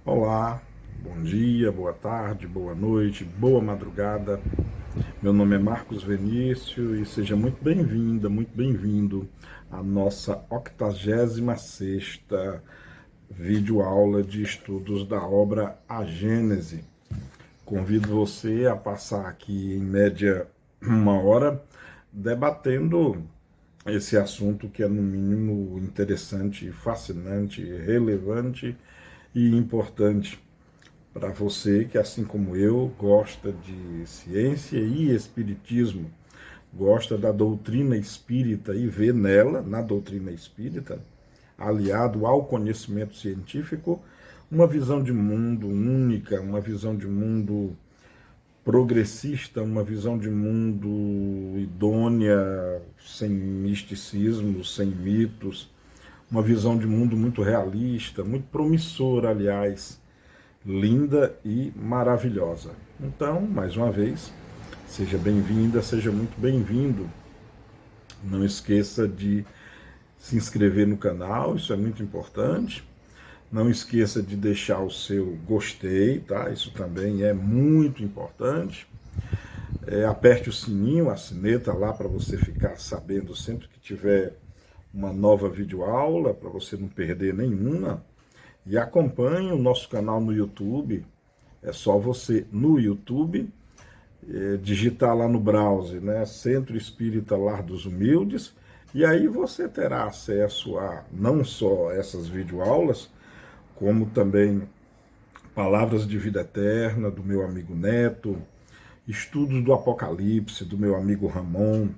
Olá, bom dia, boa tarde, boa noite, boa madrugada. Meu nome é Marcos Venício e seja muito bem-vinda, muito bem-vindo à nossa 86ª videoaula de estudos da obra A Gênese. Convido você a passar aqui em média uma hora debatendo esse assunto que é no mínimo interessante, fascinante, relevante e importante para você que, assim como eu, gosta de ciência e espiritismo, gosta da doutrina espírita e vê nela, na doutrina espírita, aliado ao conhecimento científico, uma visão de mundo única, uma visão de mundo progressista, uma visão de mundo idônea, sem misticismo, sem mitos, uma visão de mundo muito realista, muito promissora, aliás, linda e maravilhosa. Então, mais uma vez, seja bem-vinda, seja muito bem-vindo. Não esqueça de se inscrever no canal, isso é muito importante. Não esqueça de deixar o seu gostei, tá? Isso também é muito importante. Aperte o sininho, a sineta lá para você ficar sabendo sempre que tiver uma nova videoaula, para você não perder nenhuma. E acompanhe o nosso canal no YouTube. É só você, no YouTube, digitar lá no browser, né, Centro Espírita Lar dos Humildes, e aí você terá acesso a não só essas videoaulas, como também Palavras de Vida Eterna, do meu amigo Neto, Estudos do Apocalipse, do meu amigo Ramon,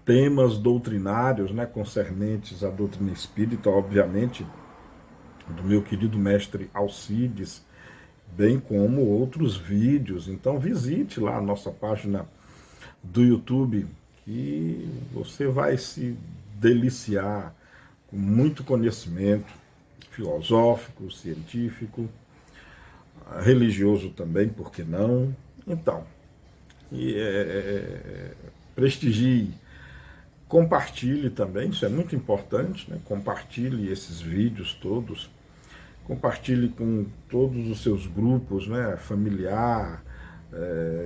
temas doutrinários, né, concernentes à doutrina espírita, obviamente, do meu querido mestre Alcides, bem como outros vídeos. Então visite lá a nossa página do YouTube, que você vai se deliciar com muito conhecimento filosófico, científico, religioso também, por que não? Então, prestigie, compartilhe também, isso é muito importante, né? Compartilhe esses vídeos todos, compartilhe com todos os seus grupos, né? Familiar,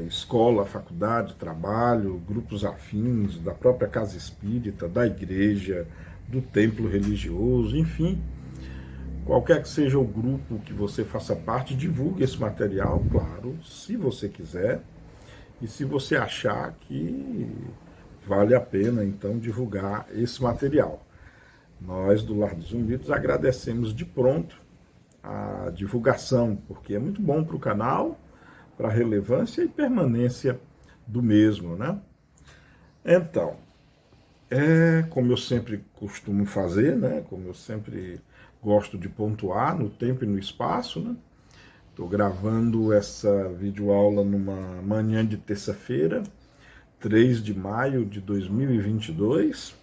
escola, faculdade, trabalho, grupos afins, da própria casa espírita, da igreja, do templo religioso, enfim, qualquer que seja o grupo que você faça parte, divulgue esse material, claro, se você quiser, e se você achar que vale a pena, então, divulgar esse material. Nós, do Lar dos Humildes, agradecemos de pronto a divulgação, porque é muito bom para o canal, para a relevância e permanência do mesmo, né? Então, como eu sempre costumo fazer, né? Como eu sempre gosto de pontuar no tempo e no espaço, né? Estou gravando essa videoaula numa manhã de terça-feira, 3 de maio de 2022,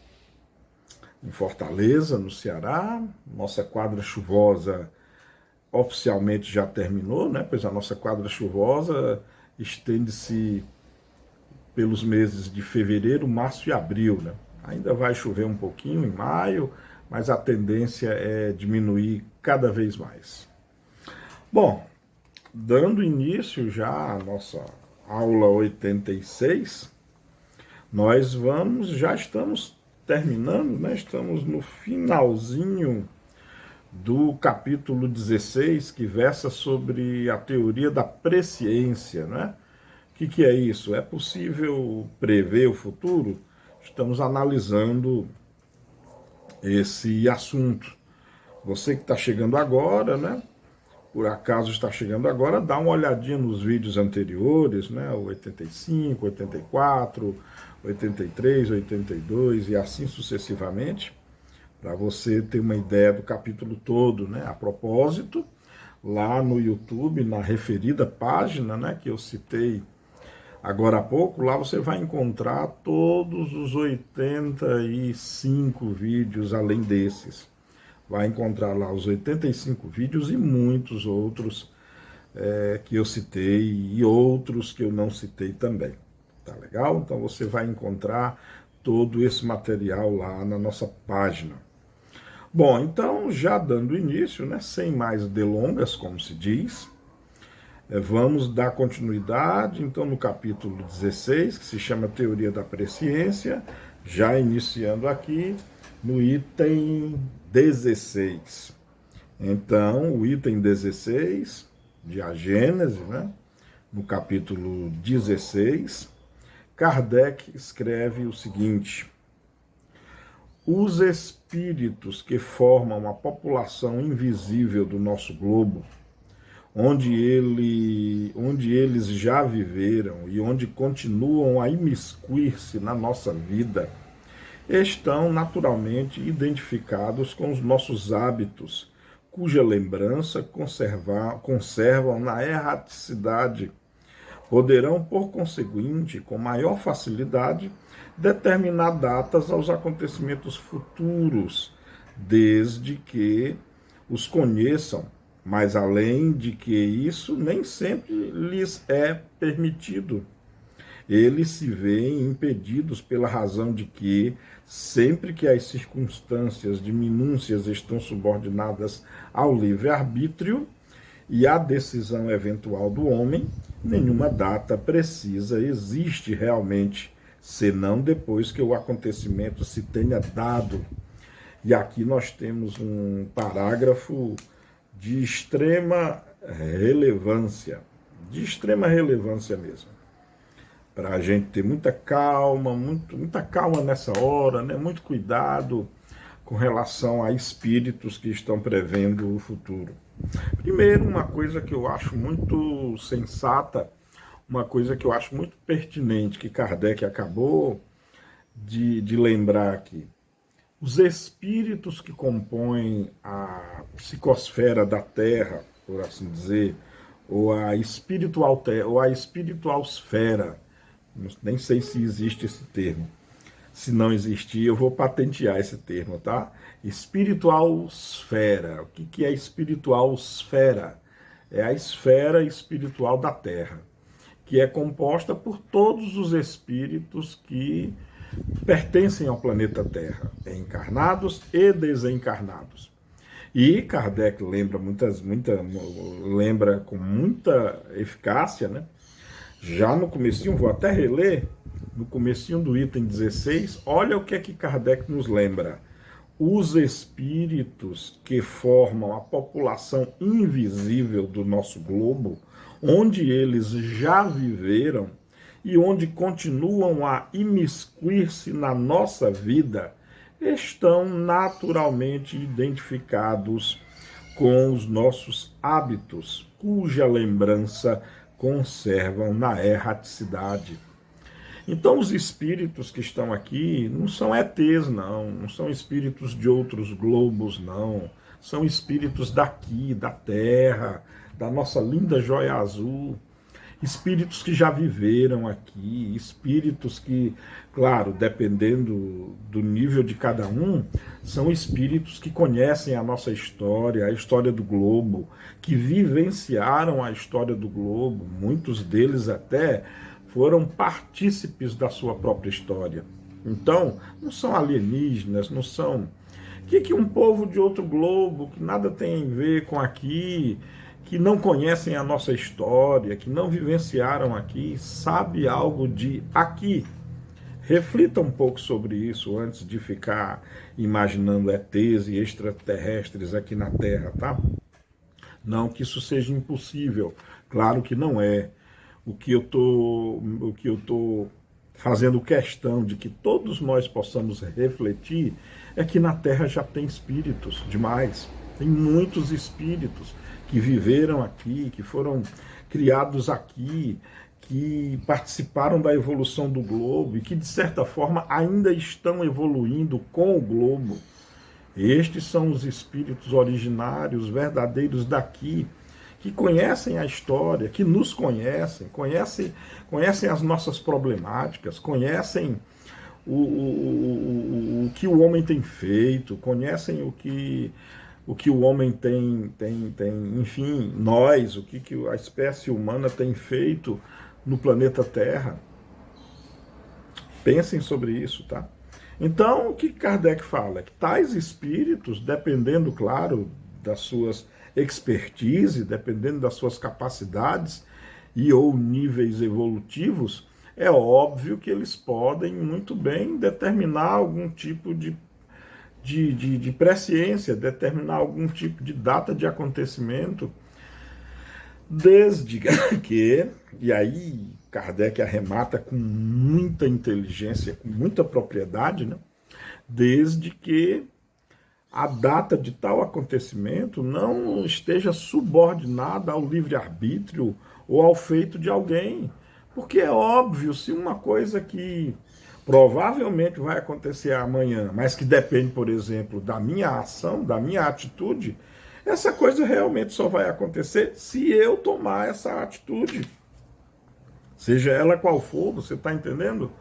em Fortaleza, no Ceará. Nossa quadra chuvosa oficialmente já terminou, né? Pois a nossa quadra chuvosa estende-se pelos meses de fevereiro, março e abril, né? Ainda vai chover um pouquinho em maio, mas a tendência é diminuir cada vez mais. Bom, dando início já à nossa aula 86, já estamos terminando, né? Estamos no finalzinho do capítulo 16, que versa sobre a teoria da presciência, né? O que é isso? É possível prever o futuro? Estamos analisando esse assunto. Você que está chegando agora, né? Por acaso está chegando agora, dá uma olhadinha nos vídeos anteriores, né? O 85, 84, 83, 82 e assim sucessivamente, para você ter uma ideia do capítulo todo, né? A propósito, lá no YouTube, na referida página, né, que eu citei agora há pouco, lá você vai encontrar todos os 85 vídeos além desses. Vai encontrar lá os 85 vídeos e muitos outros que eu citei e outros que eu não citei também. Tá legal? Então você vai encontrar todo esse material lá na nossa página. Bom, então, já dando início, né, sem mais delongas, como se diz, vamos dar continuidade, então, no capítulo 16, que se chama Teoria da Presciência, já iniciando aqui no item 16. Então, o item 16 de A Gênese, né, no capítulo 16, Kardec escreve o seguinte: os espíritos que formam a população invisível do nosso globo, onde eles já viveram e onde continuam a imiscuir-se na nossa vida, estão naturalmente identificados com os nossos hábitos, cuja lembrança conservam na erraticidade. Poderão, por conseguinte, com maior facilidade, determinar datas aos acontecimentos futuros, desde que os conheçam, mas além de que isso nem sempre lhes é permitido. Eles se veem impedidos pela razão de que, sempre que as circunstâncias de minúcias estão subordinadas ao livre-arbítrio e à decisão eventual do homem, nenhuma data precisa existe realmente, senão depois que o acontecimento se tenha dado. E aqui nós temos um parágrafo de extrema relevância mesmo, para a gente ter muita calma, muita calma nessa hora, né? Muito cuidado com relação a espíritos que estão prevendo o futuro. Primeiro, uma coisa que eu acho muito sensata, uma coisa que eu acho muito pertinente, que Kardec acabou de lembrar aqui. Os espíritos que compõem a psicosfera da Terra, por assim dizer, ou a espiritualsfera, nem sei se existe esse termo. Se não existir, eu vou patentear esse termo, tá? Espiritualsfera. O que é espiritualsfera? É a esfera espiritual da Terra, que é composta por todos os espíritos que pertencem ao planeta Terra, encarnados e desencarnados. E Kardec lembra com muita eficácia, né? Já no comecinho, vou até reler, no comecinho do item 16, olha o que é que Kardec nos lembra. Os espíritos que formam a população invisível do nosso globo, onde eles já viveram e onde continuam a imiscuir-se na nossa vida, estão naturalmente identificados com os nossos hábitos, cuja lembrança conservam na erraticidade. Então, os espíritos que estão aqui não são ETs, não são espíritos de outros globos, não. São espíritos daqui, da Terra, da nossa linda joia azul. Espíritos que já viveram aqui, espíritos que, claro, dependendo do nível de cada um, são espíritos que conhecem a nossa história, a história do globo, que vivenciaram a história do globo, muitos deles até foram partícipes da sua própria história. Então, não são alienígenas, não são... O que um povo de outro globo, que nada tem a ver com aqui, que não conhecem a nossa história, que não vivenciaram aqui, sabe algo de aqui? Reflita um pouco sobre isso antes de ficar imaginando ETs e extraterrestres aqui na Terra, tá? Não que isso seja impossível, claro que não é. O que eu tô fazendo questão de que todos nós possamos refletir é que na Terra já tem espíritos demais, tem muitos espíritos que viveram aqui, que foram criados aqui, que participaram da evolução do globo e que, de certa forma, ainda estão evoluindo com o globo. Estes são os espíritos originários, verdadeiros daqui, que conhecem a história, que nos conhecem as nossas problemáticas, conhecem o que o homem tem feito, conhecem o que o homem tem, enfim, nós, o que a espécie humana tem feito no planeta Terra. Pensem sobre isso, tá? Então, o que Kardec fala? É que tais espíritos, dependendo, claro, das suas expertise, dependendo das suas capacidades e ou níveis evolutivos, é óbvio que eles podem muito bem determinar algum tipo de presciência, determinar algum tipo de data de acontecimento, desde que, e aí Kardec arremata com muita inteligência, com muita propriedade, né? Desde que a data de tal acontecimento não esteja subordinada ao livre-arbítrio ou ao feito de alguém. Porque é óbvio, se uma coisa que provavelmente vai acontecer amanhã, mas que depende, por exemplo, da minha ação, da minha atitude, essa coisa realmente só vai acontecer se eu tomar essa atitude. Seja ela qual for, você está entendendo?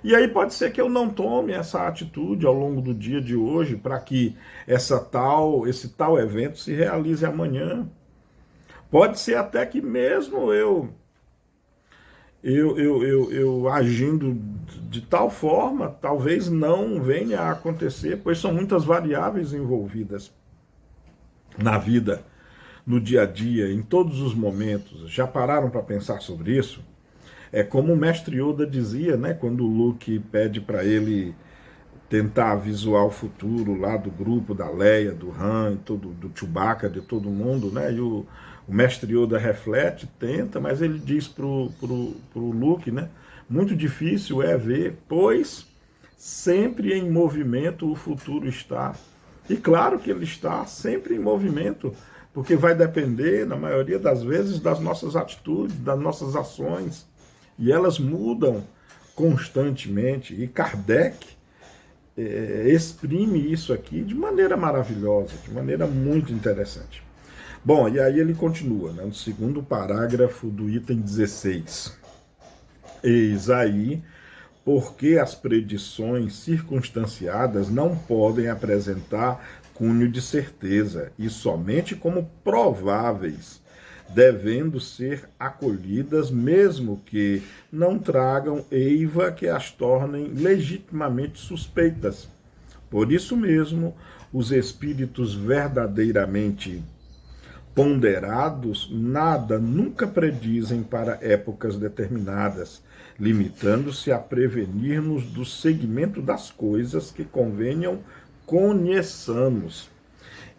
E aí pode ser que eu não tome essa atitude ao longo do dia de hoje para que esse tal evento se realize amanhã. Pode ser até que mesmo eu agindo de tal forma, talvez não venha a acontecer, pois são muitas variáveis envolvidas na vida, no dia a dia, em todos os momentos. Já pararam para pensar sobre isso? É como o mestre Yoda dizia, né, quando o Luke pede para ele tentar visualizar o futuro lá do grupo, da Leia, do Han, do Chewbacca, de todo mundo, né? E o mestre Yoda reflete, tenta, mas ele diz pro Luke, né? Muito difícil é ver, pois sempre em movimento o futuro está. E claro que ele está sempre em movimento, porque vai depender, na maioria das vezes, das nossas atitudes, das nossas ações. E elas mudam constantemente. E Kardec exprime isso aqui de maneira maravilhosa, de maneira muito interessante. Bom, e aí ele continua, né, no segundo parágrafo do item 16. Eis aí porque as predições circunstanciadas não podem apresentar cunho de certeza, e somente como prováveis, devendo ser acolhidas, mesmo que não tragam eiva que as tornem legitimamente suspeitas. Por isso mesmo, os espíritos verdadeiramente ponderados nada nunca predizem para épocas determinadas, limitando-se a prevenir-nos do segmento das coisas que convenham conheçamos.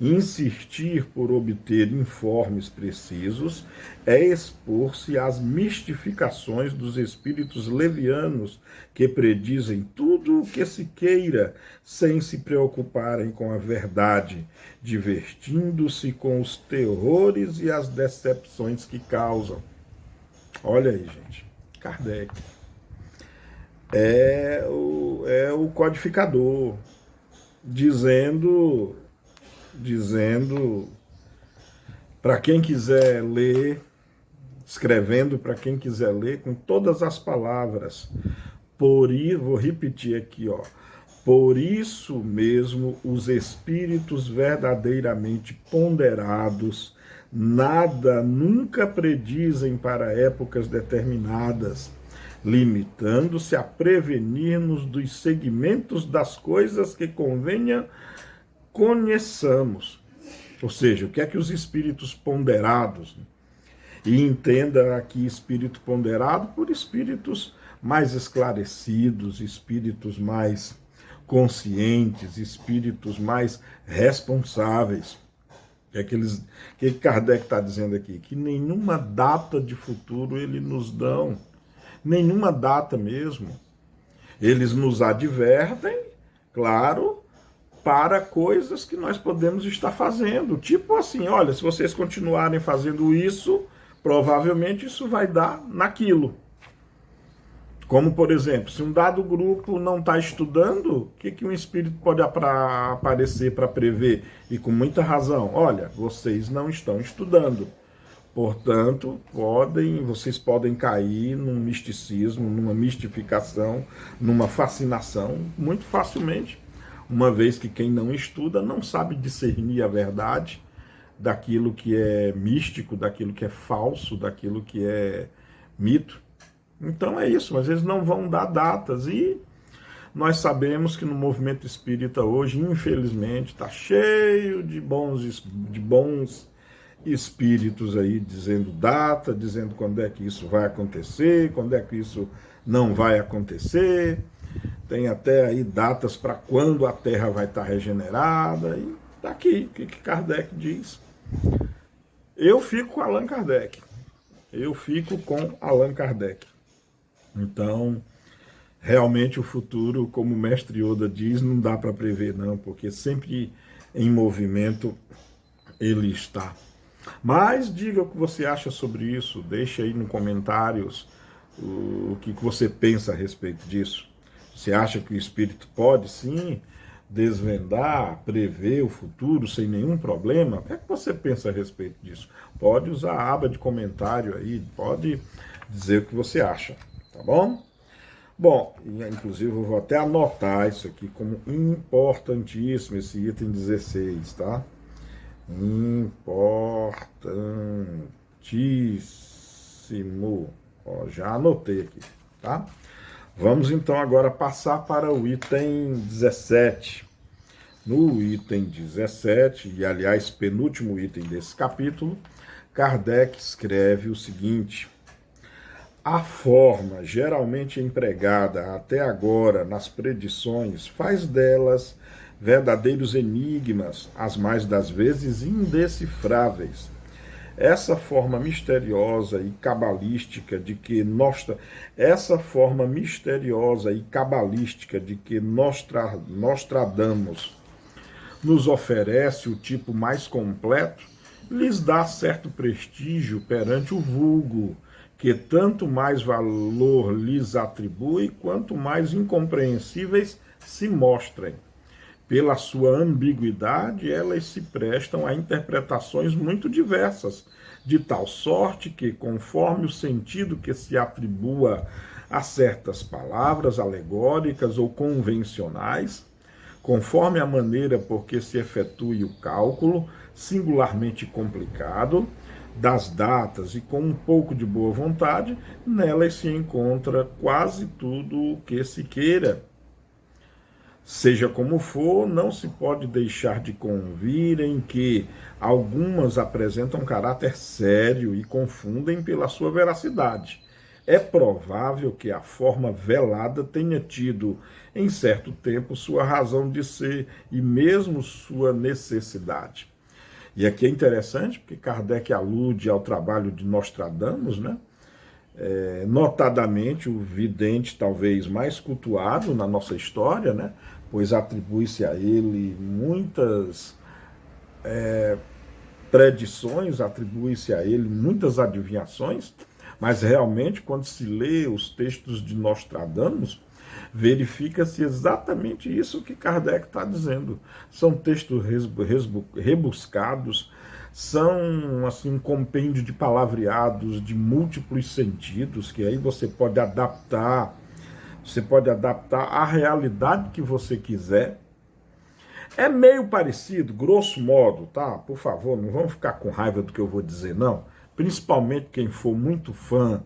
Insistir por obter informes precisos é expor-se às mistificações dos espíritos levianos que predizem tudo o que se queira sem se preocuparem com a verdade, divertindo-se com os terrores e as decepções que causam. Olha aí, gente, Kardec é o codificador dizendo para quem quiser ler, escrevendo para quem quiser ler, com todas as palavras. Vou repetir aqui, ó. Por isso mesmo, os espíritos verdadeiramente ponderados nada nunca predizem para épocas determinadas, limitando-se a prevenir-nos dos segmentos das coisas que convenha conheçamos. Ou seja, o que é que os espíritos ponderados, e entenda aqui espírito ponderado por espíritos mais esclarecidos, espíritos mais conscientes, espíritos mais responsáveis. Que Kardec está dizendo aqui? Que nenhuma data de futuro eles nos dão, nenhuma data mesmo. Eles nos advertem, claro, para coisas que nós podemos estar fazendo. Tipo assim, olha, se vocês continuarem fazendo isso, provavelmente isso vai dar naquilo. Como, por exemplo, se um dado grupo não está estudando, o que um espírito pode aparecer para prever? E com muita razão, olha, vocês não estão estudando. Portanto, vocês podem cair num misticismo, numa mistificação, numa fascinação, muito facilmente, uma vez que quem não estuda não sabe discernir a verdade daquilo que é místico, daquilo que é falso, daquilo que é mito. Então é isso, mas eles não vão dar datas. E Nós sabemos que no movimento espírita hoje, infelizmente, está cheio de bons espíritos aí dizendo data, dizendo quando é que isso vai acontecer, quando é que isso não vai acontecer. Tem até aí datas para quando a Terra vai estar regenerada. E tá aqui o que Kardec diz. Eu fico com Allan Kardec. Eu fico com Allan Kardec. Então, realmente o futuro, como o mestre Yoda diz, não dá para prever não, porque sempre em movimento ele está. Mas diga o que você acha sobre isso, deixe aí nos comentários o que você pensa a respeito disso. Você acha que o espírito pode sim desvendar, prever o futuro sem nenhum problema? O que é que você pensa a respeito disso? Pode usar a aba de comentário aí, pode dizer o que você acha, tá bom? Bom, inclusive eu vou até anotar isso aqui como importantíssimo, esse item 16, tá? Importantíssimo. Ó, já anotei aqui, tá? Vamos então agora passar para o item 17. No item 17, e aliás, penúltimo item desse capítulo, Kardec escreve o seguinte: a forma geralmente empregada até agora nas predições faz delas verdadeiros enigmas, as mais das vezes indecifráveis. Essa forma misteriosa e cabalística de que Nostradamus nos oferece o tipo mais completo, lhes dá certo prestígio perante o vulgo, que tanto mais valor lhes atribui, quanto mais incompreensíveis se mostrem. Pela sua ambiguidade, elas se prestam a interpretações muito diversas, de tal sorte que, conforme o sentido que se atribua a certas palavras alegóricas ou convencionais, conforme a maneira por que se efetue o cálculo, singularmente complicado, das datas e com um pouco de boa vontade, nelas se encontra quase tudo o que se queira. Seja como for, não se pode deixar de convir em que algumas apresentam caráter sério e confundem pela sua veracidade. É provável que a forma velada tenha tido, em certo tempo, sua razão de ser e mesmo sua necessidade. E aqui é interessante, porque Kardec alude ao trabalho de Nostradamus, né? Notadamente o vidente talvez mais cultuado na nossa história, né? Pois atribui-se a ele muitas predições, atribui-se a ele muitas adivinhações, mas realmente quando se lê os textos de Nostradamus, verifica-se exatamente isso que Kardec está dizendo. São textos rebuscados, são assim um compêndio de palavreados de múltiplos sentidos, que aí você pode adaptar à realidade que você quiser. É meio parecido, grosso modo, tá? Por favor, não vamos ficar com raiva do que eu vou dizer, não. Principalmente quem for muito fã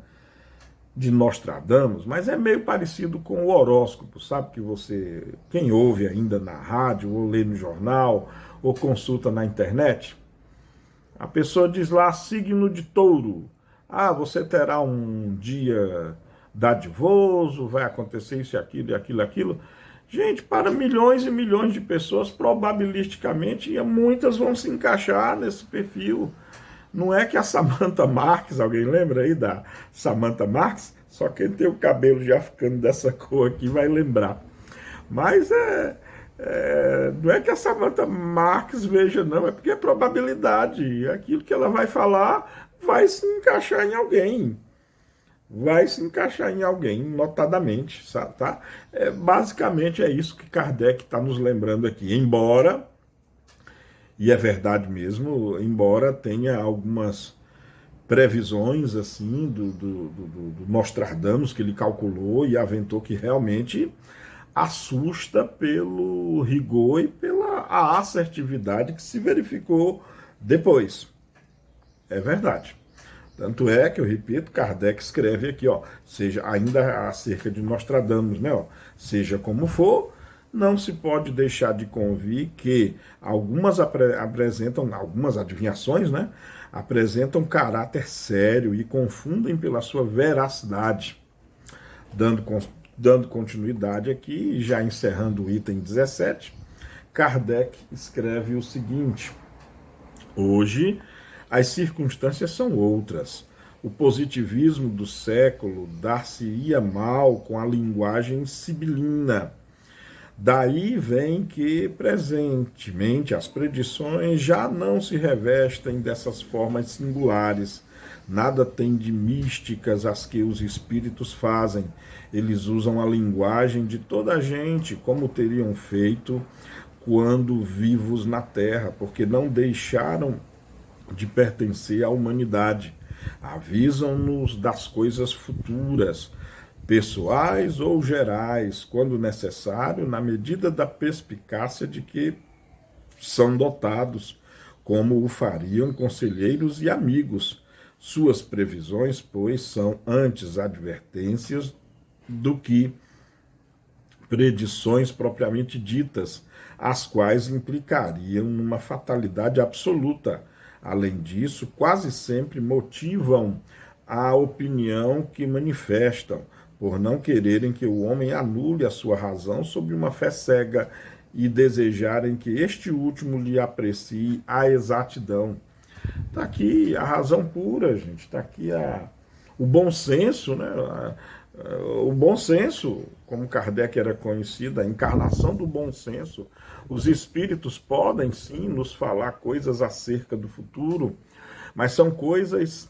de Nostradamus, mas é meio parecido com o horóscopo, sabe? Que você, quem ouve ainda na rádio, ou lê no jornal, ou consulta na internet, a pessoa diz lá, signo de touro. Ah, você terá um dia dadivoso, vai acontecer isso, aquilo, aquilo, aquilo. Gente, para milhões e milhões de pessoas, probabilisticamente, muitas vão se encaixar nesse perfil. Não é que a Samantha Marques, alguém lembra aí da Samantha Marques? Só quem tem o cabelo já ficando dessa cor aqui vai lembrar. Mas não é que a Samantha Marques veja, não, é porque é probabilidade. Aquilo que ela vai falar vai se encaixar em alguém. Vai se encaixar em alguém, notadamente, tá? Basicamente é isso que Kardec está nos lembrando aqui. Embora, e é verdade mesmo, embora tenha algumas previsões assim do Nostradamus que ele calculou e aventou que realmente assusta pelo rigor e pela assertividade que se verificou depois. É verdade. Tanto é que, eu repito, Kardec escreve aqui, ó, seja ainda acerca de Nostradamus, né, ó, seja como for, não se pode deixar de convir que algumas apresentam, algumas adivinhações, né, apresentam caráter sério e confundem pela sua veracidade. Dando continuidade aqui, já encerrando o item 17, Kardec escreve o seguinte: hoje, as circunstâncias são outras. O positivismo do século dar-se-ia mal com a linguagem sibilina. Daí vem que, presentemente, as predições já não se revestem dessas formas singulares. Nada tem de místicas as que os espíritos fazem. Eles usam a linguagem de toda a gente, como teriam feito quando vivos na Terra, porque não deixaram de pertencer à humanidade. Avisam-nos das coisas futuras, pessoais ou gerais, quando necessário, na medida da perspicácia de que são dotados, como o fariam conselheiros e amigos. Suas previsões, pois, são antes advertências do que predições propriamente ditas, as quais implicariam numa fatalidade absoluta. Além disso, quase sempre motivam a opinião que manifestam, por não quererem que o homem anule a sua razão sob uma fé cega e desejarem que este último lhe aprecie a exatidão. Está aqui a razão pura, gente, está aqui o bom senso, né? O bom senso, como Kardec era conhecido, a encarnação do bom senso. Os espíritos podem sim nos falar coisas acerca do futuro, mas são coisas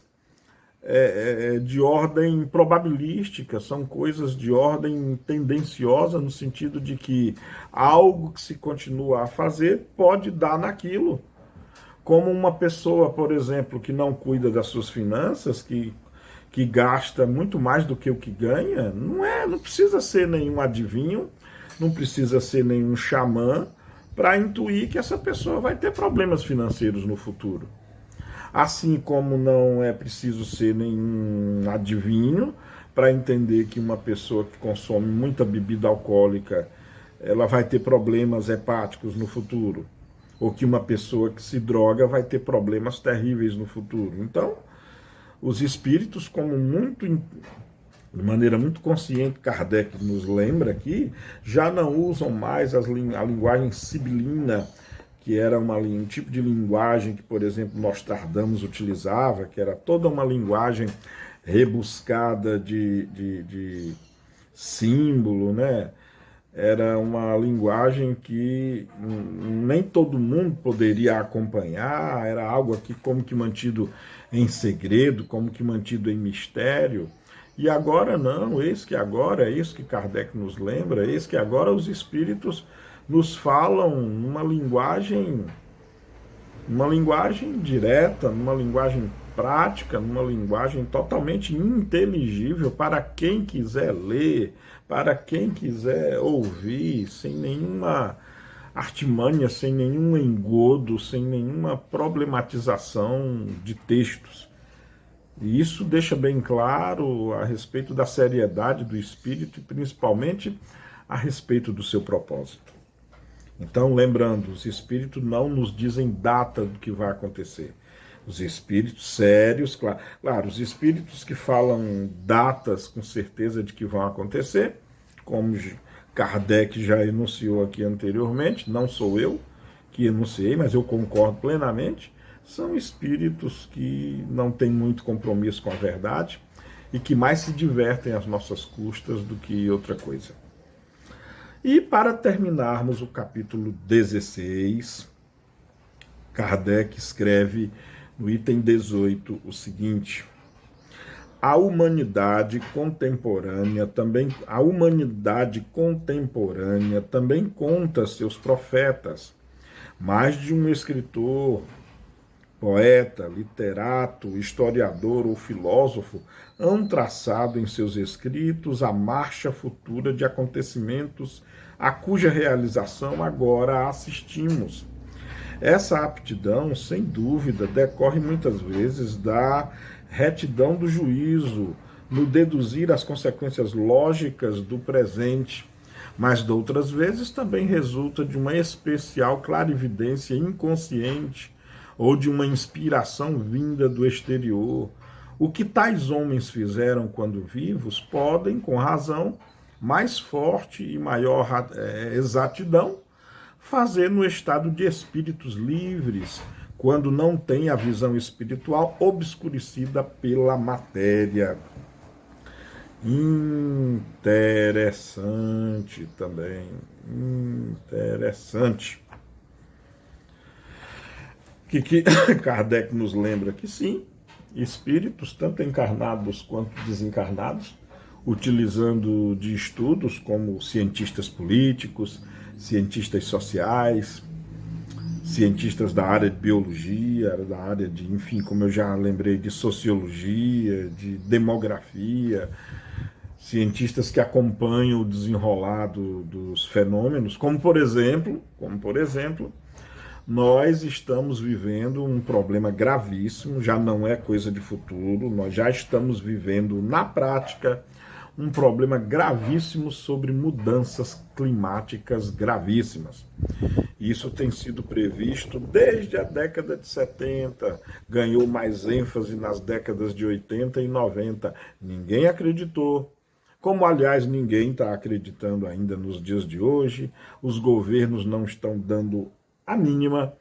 de ordem probabilística, são coisas de ordem tendenciosa, no sentido de que algo que se continua a fazer pode dar naquilo. Como uma pessoa, por exemplo, que não cuida das suas finanças, que gasta muito mais do que o que ganha, não precisa ser nenhum adivinho, não precisa ser nenhum xamã para intuir que essa pessoa vai ter problemas financeiros no futuro. Assim como não é preciso ser nenhum adivinho para entender que uma pessoa que consome muita bebida alcoólica, ela vai ter problemas hepáticos no futuro, ou que uma pessoa que se droga vai ter problemas terríveis no futuro. Então, os espíritos, de maneira muito consciente, Kardec nos lembra aqui, já não usam mais a linguagem sibilina, que era um tipo de linguagem que, por exemplo, Nostradamus utilizava, que era toda uma linguagem rebuscada de símbolo, né? Era uma linguagem que nem todo mundo poderia acompanhar, era algo aqui como que mantido em segredo, como que mantido em mistério. E agora não, eis que agora, é isso que Kardec nos lembra, eis que agora os espíritos nos falam numa linguagem direta, numa linguagem prática, numa linguagem totalmente inteligível para quem quiser ler, para quem quiser ouvir, sem nenhuma artimanha, sem nenhum engodo, sem nenhuma problematização de textos. E isso deixa bem claro a respeito da seriedade do espírito e principalmente a respeito do seu propósito. Então, lembrando, os espíritos não nos dizem data do que vai acontecer. Os espíritos sérios, claro, os espíritos que falam datas com certeza de que vão acontecer, como Kardec já enunciou aqui anteriormente, não sou eu que enunciei, mas eu concordo plenamente, são espíritos que não têm muito compromisso com a verdade e que mais se divertem às nossas custas do que outra coisa. E para terminarmos o capítulo 16, Kardec escreve no item 18 o seguinte: a humanidade contemporânea também conta seus profetas. Mais de um escritor, poeta, literato, historiador ou filósofo hão traçado em seus escritos a marcha futura de acontecimentos a cuja realização agora assistimos. Essa aptidão, sem dúvida, decorre muitas vezes da retidão do juízo, no deduzir as consequências lógicas do presente, mas de outras vezes também resulta de uma especial clarividência inconsciente ou de uma inspiração vinda do exterior. O que tais homens fizeram quando vivos podem, com razão, mais forte e maior exatidão, fazer no estado de espíritos livres, quando não tem a visão espiritual obscurecida pela matéria. Interessante também, interessante. Que Kardec nos lembra que sim, espíritos, tanto encarnados quanto desencarnados, utilizando de estudos como cientistas políticos, cientistas sociais, cientistas da área de biologia, da área de, enfim, como eu já lembrei, de sociologia, de demografia, cientistas que acompanham o desenrolar dos fenômenos, como por exemplo, nós estamos vivendo um problema gravíssimo, já não é coisa de futuro, nós já estamos vivendo na prática um problema gravíssimo sobre mudanças climáticas gravíssimas. Isso tem sido previsto desde a década de 70, ganhou mais ênfase nas décadas de 80 e 90. Ninguém acreditou. Como, aliás, ninguém está acreditando ainda nos dias de hoje, os governos não estão dando a mínima,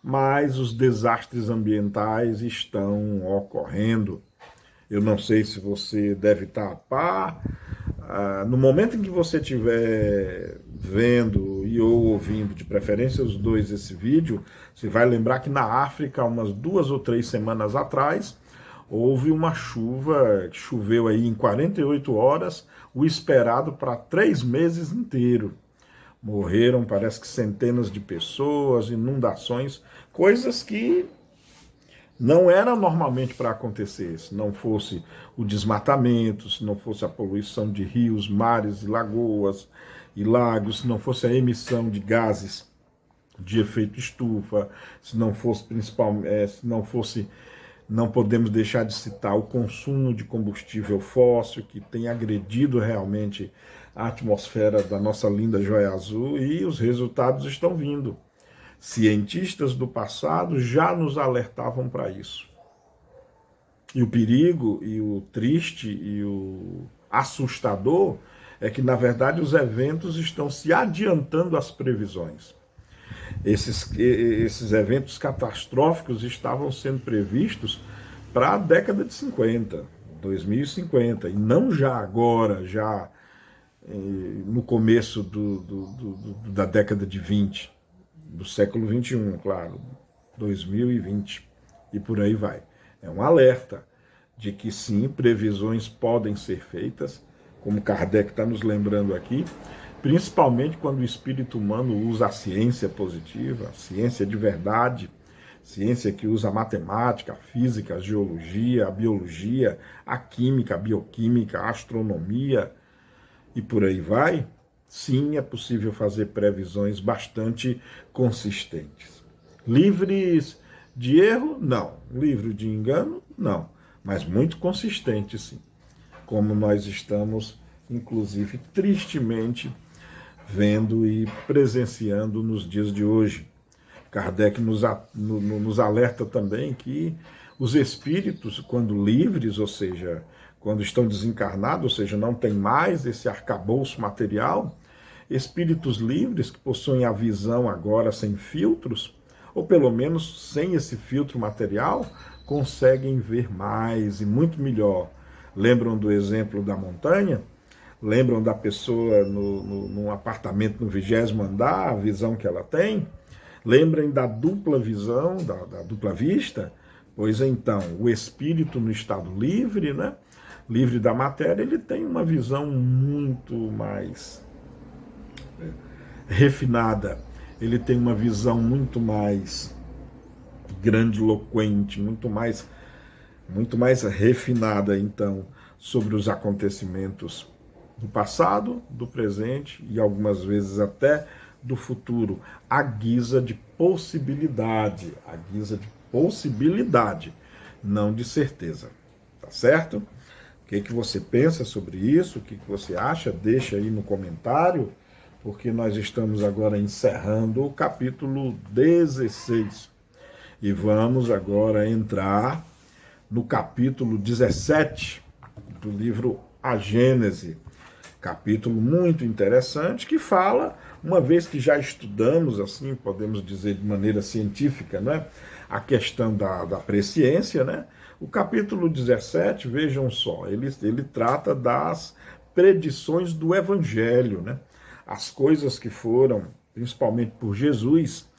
mas os desastres ambientais estão ocorrendo. Eu não sei se você deve estar a par. No momento em que você estiver vendo e ou ouvindo, de preferência os dois, esse vídeo, você vai lembrar que na África, umas 2 ou 3 semanas atrás, houve uma chuva, que choveu aí em 48 horas, o esperado para 3 meses inteiro. Morreram, parece que centenas de pessoas, inundações, coisas que não era normalmente para acontecer, se não fosse o desmatamento, se não fosse a poluição de rios, mares, lagoas e lagos, se não fosse a emissão de gases de efeito estufa, se não fosse não podemos deixar de citar o consumo de combustível fóssil, que tem agredido realmente a atmosfera da nossa linda joia azul, e os resultados estão vindo. Cientistas do passado já nos alertavam para isso. E o perigo, e o triste, e o assustador é que, na verdade, os eventos estão se adiantando às previsões. Esses eventos catastróficos estavam sendo previstos para a década de 50, 2050, e não já agora, já no começo da década de 20, do século 21, claro, 2020, e por aí vai. É um alerta de que sim, previsões podem ser feitas, como Kardec está nos lembrando aqui, principalmente quando o espírito humano usa a ciência positiva, a ciência de verdade, ciência que usa a matemática, a física, a geologia, a biologia, a química, a bioquímica, a astronomia, e por aí vai. Sim, é possível fazer previsões bastante consistentes. Livres de erro? Não. Livre de engano? Não. Mas muito consistente, sim. Como nós estamos, inclusive, tristemente vendo e presenciando nos dias de hoje. Kardec nos alerta também que os espíritos, quando livres, ou seja, quando estão desencarnados, ou seja, não tem mais esse arcabouço material, espíritos livres que possuem a visão agora sem filtros, ou pelo menos sem esse filtro material, conseguem ver mais e muito melhor. Lembram do exemplo da montanha? Lembram da pessoa num apartamento no 20º andar, a visão que ela tem? Lembrem da dupla visão, da dupla vista? Pois então, o espírito no estado livre, né? Livre da matéria, ele tem uma visão muito mais refinada, ele tem uma visão muito mais grandiloquente, muito mais refinada, então, sobre os acontecimentos do passado, do presente e algumas vezes até do futuro, à guisa de possibilidade, não de certeza. certo? O que que você pensa sobre isso? O que que você acha? Deixa aí no comentário, porque nós estamos agora encerrando o capítulo 16 e vamos agora entrar no capítulo 17 do livro A Gênese. Capítulo muito interessante que fala, uma vez que já estudamos, assim, podemos dizer de maneira científica, né, a questão da presciência, né? O capítulo 17, vejam só, ele trata das predições do Evangelho, né? As coisas que foram, principalmente por Jesus,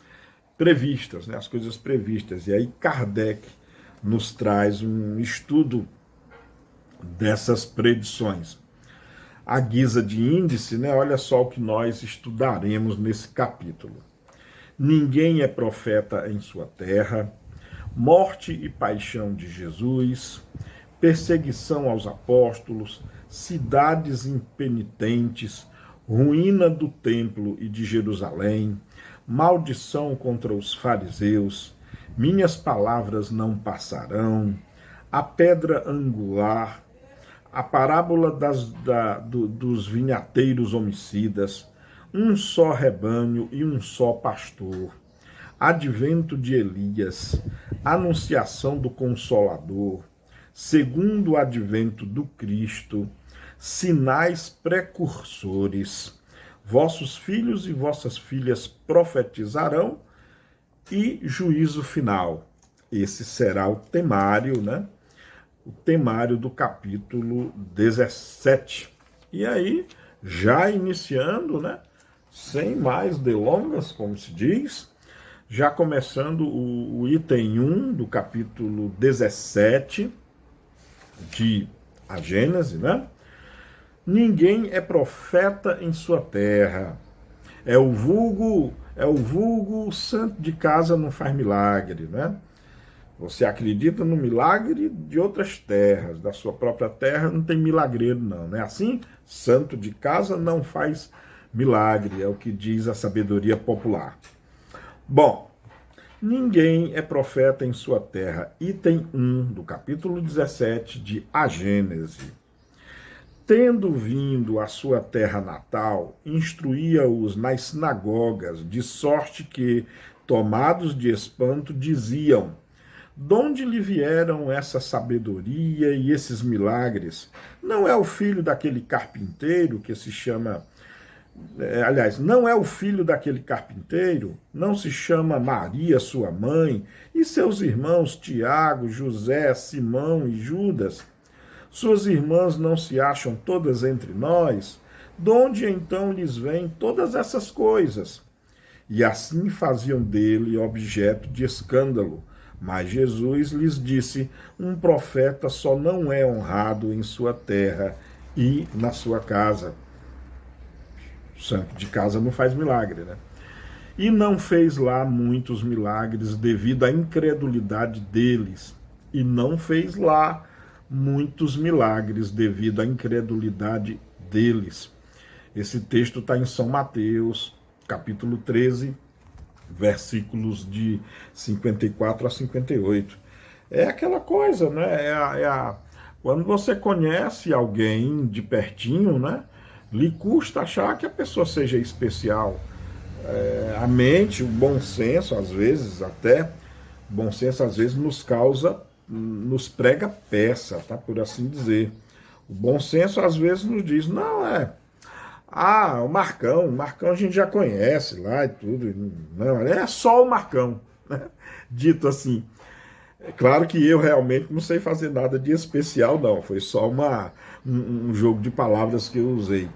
previstas, né? As coisas previstas. E aí Kardec nos traz um estudo dessas predições. À guisa de índice, né? Olha só o que nós estudaremos nesse capítulo. Ninguém é profeta em sua terra, morte e paixão de Jesus, perseguição aos apóstolos, cidades impenitentes, ruína do templo e de Jerusalém, maldição contra os fariseus, minhas palavras não passarão, a pedra angular, a parábola dos vinhateiros homicidas, um só rebanho e um só pastor, advento de Elias, anunciação do Consolador, segundo advento do Cristo, sinais precursores, vossos filhos e vossas filhas profetizarão e juízo final. Esse será o temário, né? O temário do capítulo 17. E aí, já iniciando, né? Sem mais delongas, como se diz, já começando o item 1 do capítulo 17 de A Gênese, né? Ninguém é profeta em sua terra. É o vulgo santo de casa não faz milagre, né? Você acredita no milagre de outras terras, da sua própria terra não tem milagreiro não, não é assim? Santo de casa não faz milagre, é o que diz a sabedoria popular. Bom, ninguém é profeta em sua terra. Item 1 do capítulo 17 de A Gênese. Tendo vindo à sua terra natal, instruía-os nas sinagogas, de sorte que, tomados de espanto, diziam: donde lhe vieram essa sabedoria e esses milagres? Não é o filho daquele carpinteiro que se chama... Aliás, não é o filho daquele carpinteiro? Não se chama Maria, sua mãe, e seus irmãos Tiago, José, Simão e Judas? Suas irmãs não se acham todas entre nós? Donde então lhes vêm todas essas coisas? E assim faziam dele objeto de escândalo. Mas Jesus lhes disse: um profeta só não é honrado em sua terra e na sua casa. O santo de casa não faz milagre, né? E não fez lá muitos milagres devido à incredulidade deles. E não fez lá muitos milagres devido à incredulidade deles. Esse texto está em São Mateus, capítulo 13, versículos de 54 a 58. É aquela coisa, né? Quando você conhece alguém de pertinho, né? Lhe custa achar que a pessoa seja especial. A mente, o bom senso, às vezes, até, bom senso às vezes nos prega peça, tá? Por assim dizer. O bom senso às vezes nos diz, não, o Marcão a gente já conhece lá e tudo, não, é só o Marcão, né? Dito assim. É claro que eu realmente não sei fazer nada de especial, não, foi só um jogo de palavras que eu usei.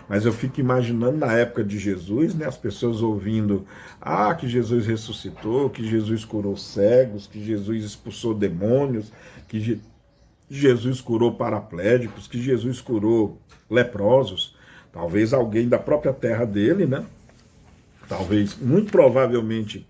Mas eu fico imaginando na época de Jesus, né, as pessoas ouvindo, que Jesus ressuscitou, que Jesus curou cegos, que Jesus expulsou demônios, que Jesus curou paraplégicos, que Jesus curou leprosos. Talvez alguém da própria terra dele, né? Talvez, muito provavelmente,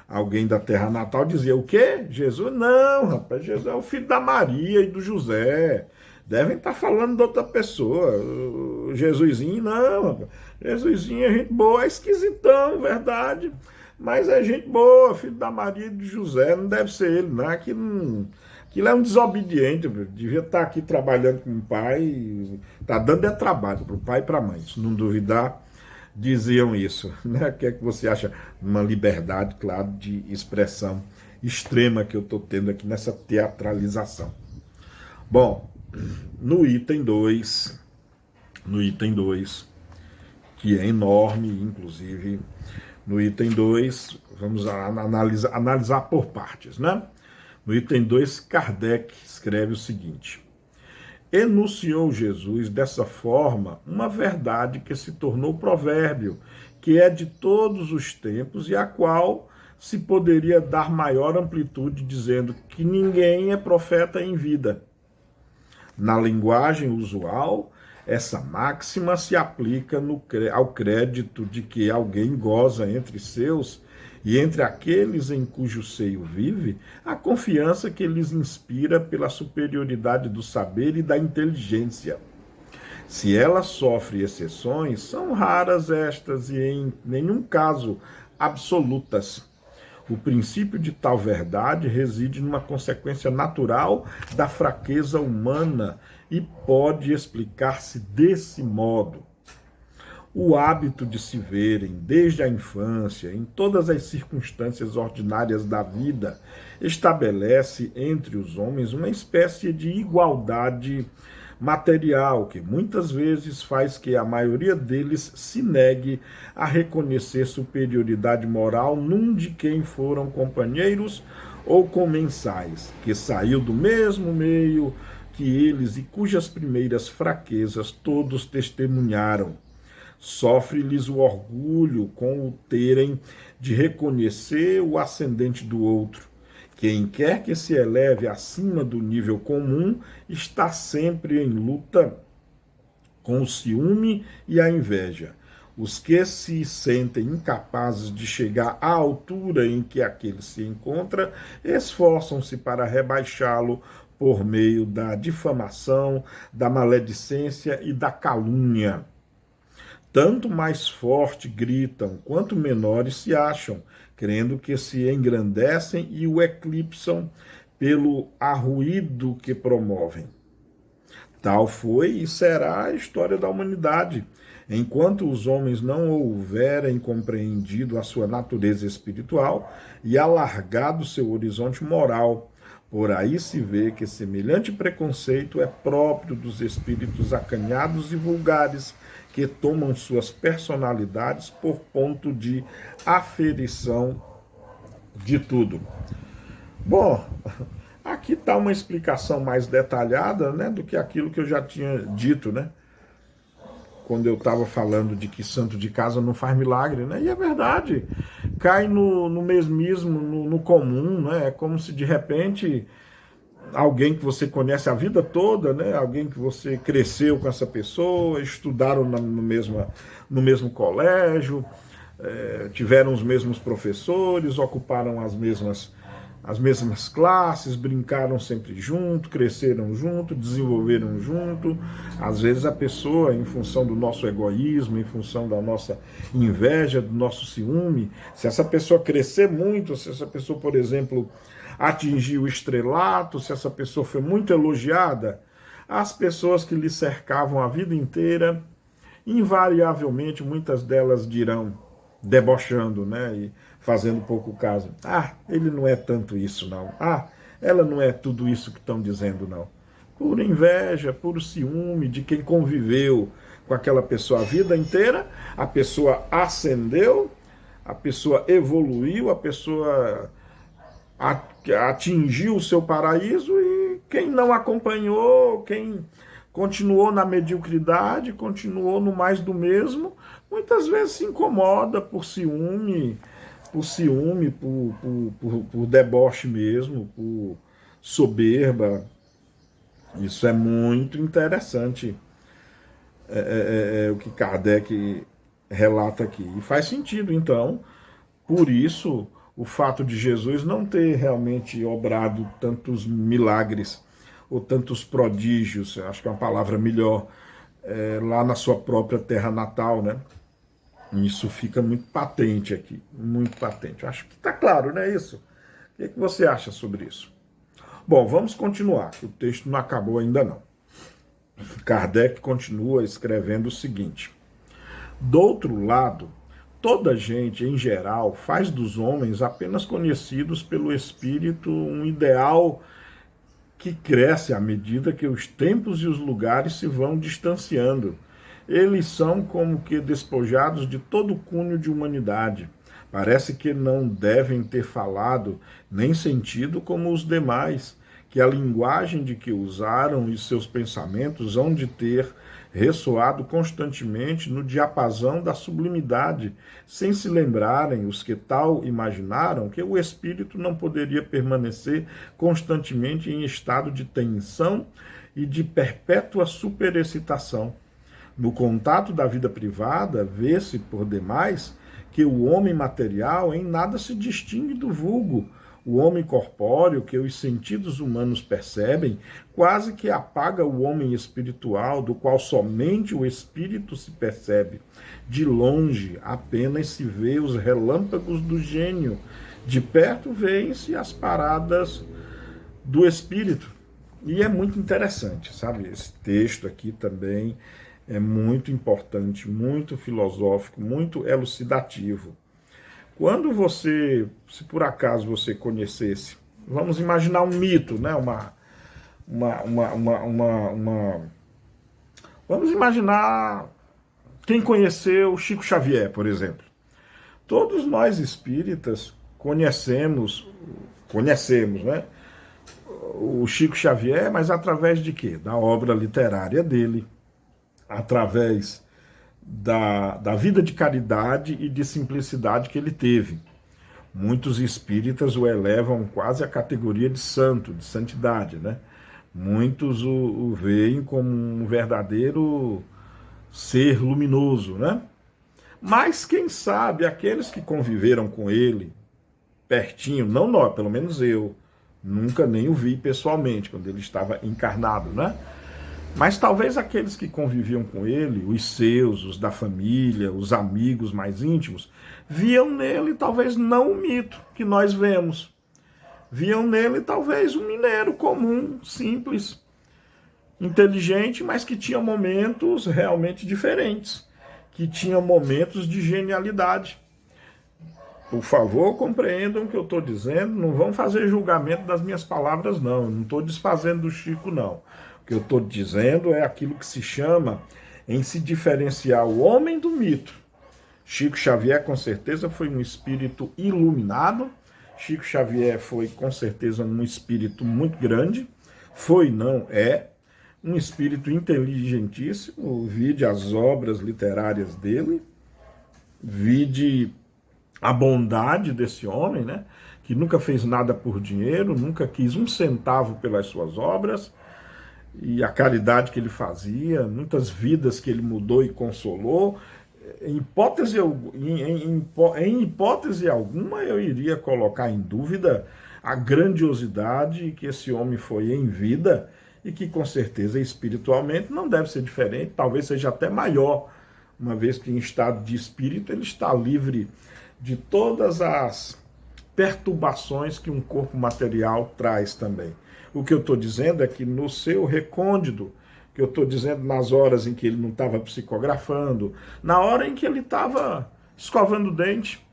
alguém da terra natal dizia, o quê? Jesus? Não, rapaz, Jesus é o filho da Maria e do José. Devem estar falando de outra pessoa. O Jesusinho, não, rapaz. Jesusinho é gente boa, é esquisitão, verdade. Mas é gente boa, filho da Maria e do José, não deve ser ele, não. Aqui Aquilo é um desobediente, devia estar aqui trabalhando com o pai, está dando trabalho para o pai e para a mãe, se não duvidar, diziam isso. Né? O que é que você acha? Uma liberdade, claro, de expressão extrema que eu estou tendo aqui nessa teatralização. Bom, no item 2, que é enorme, inclusive, no item 2, vamos analisar por partes, né? No item 2, Kardec escreve o seguinte: enunciou Jesus dessa forma uma verdade que se tornou provérbio, que é de todos os tempos e a qual se poderia dar maior amplitude, dizendo que ninguém é profeta em vida. Na linguagem usual, essa máxima se aplica ao crédito de que alguém goza entre seus e entre aqueles em cujo seio vive, a confiança que lhes inspira pela superioridade do saber e da inteligência. Se ela sofre exceções, são raras estas e em nenhum caso absolutas. O princípio de tal verdade reside numa consequência natural da fraqueza humana e pode explicar-se desse modo. O hábito de se verem desde a infância, em todas as circunstâncias ordinárias da vida, estabelece entre os homens uma espécie de igualdade material, que muitas vezes faz que a maioria deles se negue a reconhecer superioridade moral num de quem foram companheiros ou comensais, que saiu do mesmo meio que eles e cujas primeiras fraquezas todos testemunharam. Sofre-lhes o orgulho com o terem de reconhecer o ascendente do outro. Quem quer que se eleve acima do nível comum está sempre em luta com o ciúme e a inveja. Os que se sentem incapazes de chegar à altura em que aquele se encontra, esforçam-se para rebaixá-lo por meio da difamação, da maledicência e da calúnia. Tanto mais forte gritam, quanto menores se acham, crendo que se engrandecem e o eclipsam pelo arruído que promovem. Tal foi e será a história da humanidade. Enquanto os homens não houverem compreendido a sua natureza espiritual e alargado seu horizonte moral, por aí se vê que semelhante preconceito é próprio dos espíritos acanhados e vulgares, que tomam suas personalidades por ponto de aferição de tudo. Bom, aqui está uma explicação mais detalhada, né, do que aquilo que eu já tinha dito, né? Quando eu estava falando de que santo de casa não faz milagre, né? E é verdade, cai no mesmismo, no comum, né? É como se de repente alguém que você conhece a vida toda, né? Alguém que você cresceu com essa pessoa, estudaram no mesmo colégio, tiveram os mesmos professores, ocuparam as mesmas classes, brincaram sempre junto, cresceram junto, desenvolveram junto. Às vezes a pessoa, em função do nosso egoísmo, em função da nossa inveja, do nosso ciúme, se essa pessoa crescer muito, se essa pessoa, por exemplo, atingir o estrelato, se essa pessoa foi muito elogiada, as pessoas que lhe cercavam a vida inteira, invariavelmente, muitas delas dirão, debochando, né, e fazendo pouco caso, ele não é tanto isso não, ela não é tudo isso que estão dizendo não. Pura inveja, puro ciúme de quem conviveu com aquela pessoa a vida inteira, a pessoa ascendeu, a pessoa evoluiu, a pessoa atingiu o seu paraíso, e quem não acompanhou, quem continuou na mediocridade, continuou no mais do mesmo, muitas vezes se incomoda por ciúme, por deboche mesmo, por soberba. Isso é muito interessante, o que Kardec relata aqui. E faz sentido, então, por isso, o fato de Jesus não ter realmente obrado tantos milagres ou tantos prodígios, acho que é uma palavra melhor, lá na sua própria terra natal, né? Isso fica muito patente aqui, muito patente. Acho que está claro, não é isso? O que você acha sobre isso? Bom, vamos continuar, que o texto não acabou ainda não. Kardec continua escrevendo o seguinte: do outro lado, toda gente, em geral, faz dos homens apenas conhecidos pelo espírito um ideal que cresce à medida que os tempos e os lugares se vão distanciando. Eles são como que despojados de todo o cunho de humanidade. Parece que não devem ter falado nem sentido como os demais, que a linguagem de que usaram e seus pensamentos hão de ter ressoado constantemente no diapasão da sublimidade, sem se lembrarem os que tal imaginaram que o espírito não poderia permanecer constantemente em estado de tensão e de perpétua superexcitação. No contato da vida privada, vê-se, por demais, que o homem material em nada se distingue do vulgo. O homem corpóreo, que os sentidos humanos percebem, quase que apaga o homem espiritual, do qual somente o espírito se percebe. De longe, apenas se vê os relâmpagos do gênio. De perto, vêem-se as paradas do espírito. E é muito interessante, sabe? Esse texto aqui também é muito importante, muito filosófico, muito elucidativo. Quando você, se por acaso você conhecesse, vamos imaginar um mito, né? Vamos imaginar quem conheceu Chico Xavier, por exemplo. Todos nós espíritas conhecemos, né? O Chico Xavier, mas através de quê? Da obra literária dele, através da vida de caridade e de simplicidade que ele teve. Muitos espíritas o elevam quase à categoria de santo, de santidade, né? Muitos o veem como um verdadeiro ser luminoso, né? Mas quem sabe aqueles que conviveram com ele pertinho, não nós, pelo menos eu, nunca nem o vi pessoalmente quando ele estava encarnado, né? Mas talvez aqueles que conviviam com ele, os seus, os da família, os amigos mais íntimos, viam nele talvez não o mito que nós vemos. Viam nele talvez um mineiro comum, simples, inteligente, mas que tinha momentos realmente diferentes, que tinha momentos de genialidade. Por favor, compreendam o que eu estou dizendo, não vão fazer julgamento das minhas palavras, não. Eu não estou desfazendo do Chico, não. O que eu estou dizendo é aquilo que se chama em se diferenciar o homem do mito. Chico Xavier, com certeza, foi um espírito iluminado. Chico Xavier foi, com certeza, um espírito muito grande. Foi, não é, um espírito inteligentíssimo. Vide as obras literárias dele. Vide a bondade desse homem, né? Que nunca fez nada por dinheiro, nunca quis um centavo pelas suas obras. E a caridade que ele fazia, muitas vidas que ele mudou e consolou. Em hipótese alguma, eu iria colocar em dúvida a grandiosidade que esse homem foi em vida e que, com certeza, espiritualmente não deve ser diferente, talvez seja até maior, uma vez que em estado de espírito ele está livre de todas as perturbações que um corpo material traz também. O que eu estou dizendo é que no seu recôndito, que eu estou dizendo nas horas em que ele não estava psicografando, na hora em que ele estava escovando o dente,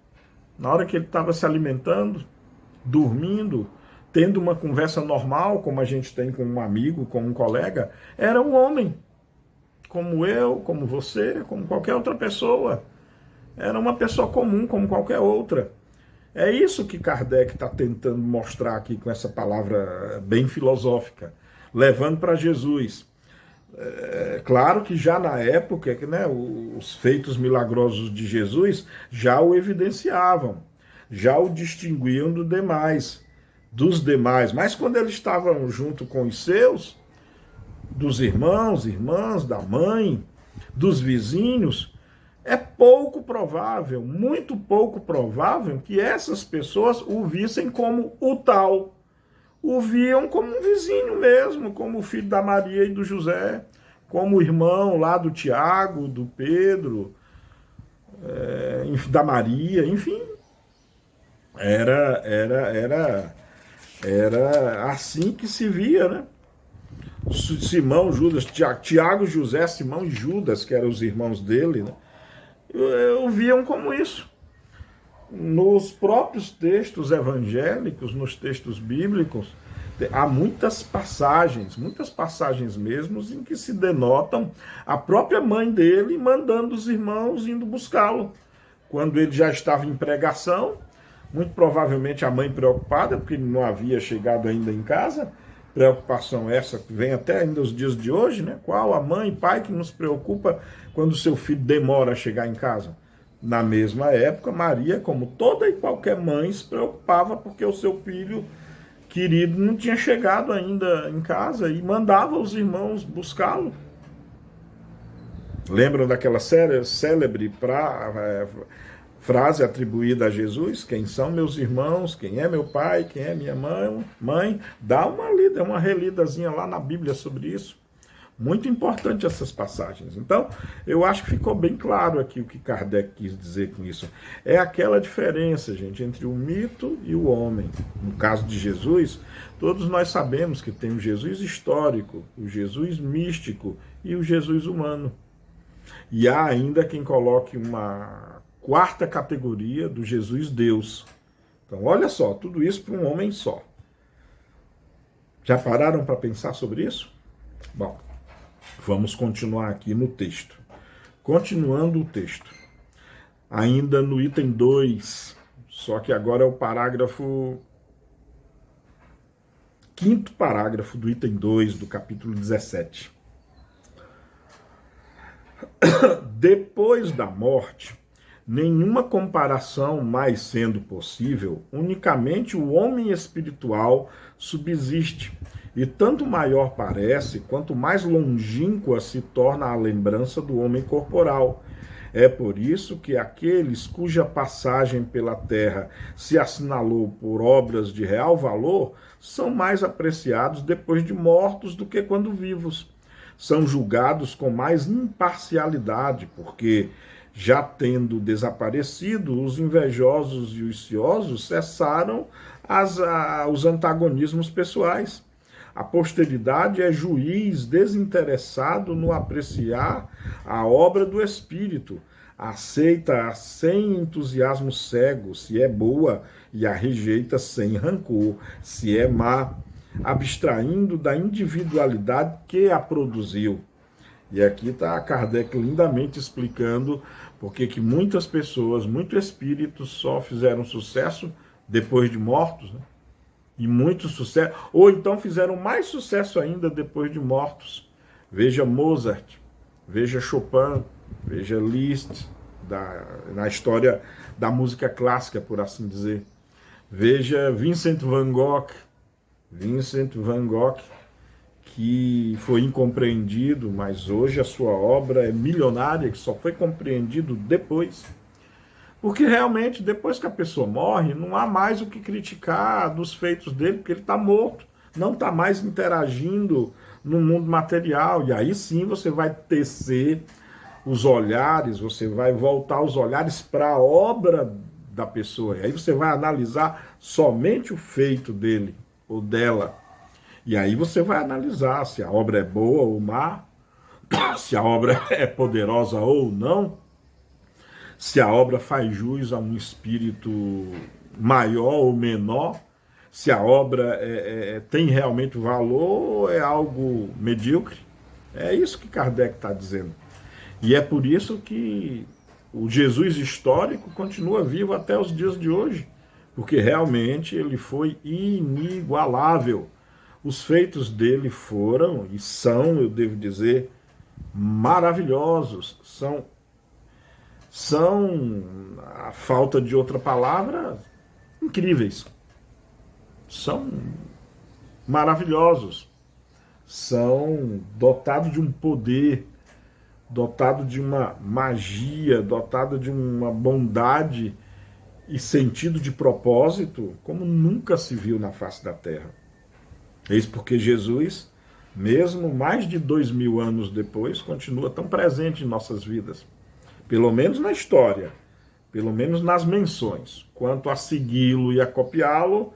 na hora que ele estava se alimentando, dormindo, tendo uma conversa normal, como a gente tem com um amigo, com um colega, era um homem, como eu, como você, como qualquer outra pessoa. Era uma pessoa comum, como qualquer outra. É isso que Kardec está tentando mostrar aqui com essa palavra bem filosófica, levando para Jesus. Claro que já na época, né, os feitos milagrosos de Jesus já o evidenciavam, já o distinguiam dos demais. Mas quando eles estavam junto com os seus, dos irmãos, irmãs, da mãe, dos vizinhos, é pouco provável, muito pouco provável que essas pessoas o vissem como o tal. O viam como um vizinho mesmo, como o filho da Maria e do José, como o irmão lá do Tiago, do Pedro, da Maria, enfim. Era Era assim que se via, né? Simão, Judas, Tiago, José, Simão e Judas, que eram os irmãos dele, né? Viam como isso. Nos próprios textos evangélicos, nos textos bíblicos, há muitas passagens mesmo, em que se denotam a própria mãe dele mandando os irmãos indo buscá-lo. Quando ele já estava em pregação, muito provavelmente a mãe preocupada, porque ele não havia chegado ainda em casa, preocupação essa que vem até ainda os dias de hoje, né? Qual a mãe e pai que nos preocupa quando o seu filho demora a chegar em casa? Na mesma época, Maria, como toda e qualquer mãe, se preocupava porque o seu filho querido não tinha chegado ainda em casa e mandava os irmãos buscá-lo. Lembram daquela célebre frase atribuída a Jesus? Quem são meus irmãos? Quem é meu pai? Quem é minha mãe? Dá uma lida, uma relidazinha lá na Bíblia sobre isso. Muito importante essas passagens. Então, eu acho que ficou bem claro aqui o que Kardec quis dizer com isso. É aquela diferença, gente, entre o mito e o homem. No caso de Jesus, todos nós sabemos que tem o Jesus histórico, o Jesus místico e o Jesus humano. E há ainda quem coloque uma quarta categoria do Jesus Deus. Então, olha só, tudo isso para um homem só. Já pararam para pensar sobre isso? Bom, vamos continuar aqui no texto. Continuando o texto. Ainda no item 2, só que agora é o parágrafo... quinto parágrafo do item 2 do capítulo 17. Depois da morte, nenhuma comparação mais sendo possível, unicamente o homem espiritual subsiste, e tanto maior parece, quanto mais longínqua se torna a lembrança do homem corporal. É por isso que aqueles cuja passagem pela terra se assinalou por obras de real valor são mais apreciados depois de mortos do que quando vivos. São julgados com mais imparcialidade, porque, já tendo desaparecido, os invejosos e os ciosos cessaram os antagonismos pessoais. A posteridade é juiz desinteressado no apreciar a obra do Espírito, aceita sem entusiasmo cego, se é boa, e a rejeita sem rancor, se é má, abstraindo da individualidade que a produziu. E aqui está Kardec lindamente explicando porque que muitas pessoas, muitos espíritos só fizeram sucesso depois de mortos, né? E muito sucesso, ou então fizeram mais sucesso ainda depois de mortos. Veja Mozart, veja Chopin, veja Liszt, na história da música clássica, por assim dizer. Veja Vincent van Gogh, que foi incompreendido, mas hoje a sua obra é milionária, que só foi compreendido depois. Porque realmente, depois que a pessoa morre, não há mais o que criticar dos feitos dele, porque ele está morto, não está mais interagindo no mundo material. E aí sim você vai tecer os olhares, você vai voltar os olhares para a obra da pessoa. E aí você vai analisar somente o feito dele ou dela. E aí você vai analisar se a obra é boa ou má, se a obra é poderosa ou não, se a obra faz jus a um espírito maior ou menor, se a obra tem realmente valor ou é algo medíocre. É isso que Kardec está dizendo. E é por isso que o Jesus histórico continua vivo até os dias de hoje, porque realmente ele foi inigualável. Os feitos dele foram, e são, eu devo dizer, maravilhosos, são, a falta de outra palavra, incríveis. São maravilhosos. São dotados de um poder, dotados de uma magia, dotados de uma bondade e sentido de propósito, como nunca se viu na face da Terra. Eis porque Jesus, mesmo mais de 2000 anos depois, continua tão presente em nossas vidas. Pelo menos na história, pelo menos nas menções. Quanto a segui-lo e a copiá-lo,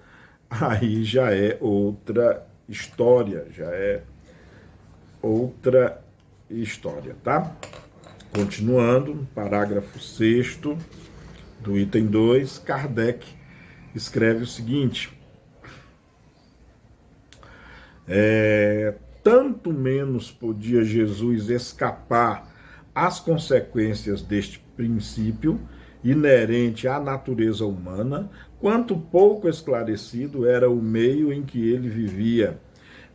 aí já é outra história, já é outra história, tá? Continuando, parágrafo 6º do item 2, Kardec escreve o seguinte: tanto menos podia Jesus escapar às consequências deste princípio inerente à natureza humana, quanto pouco esclarecido era o meio em que ele vivia,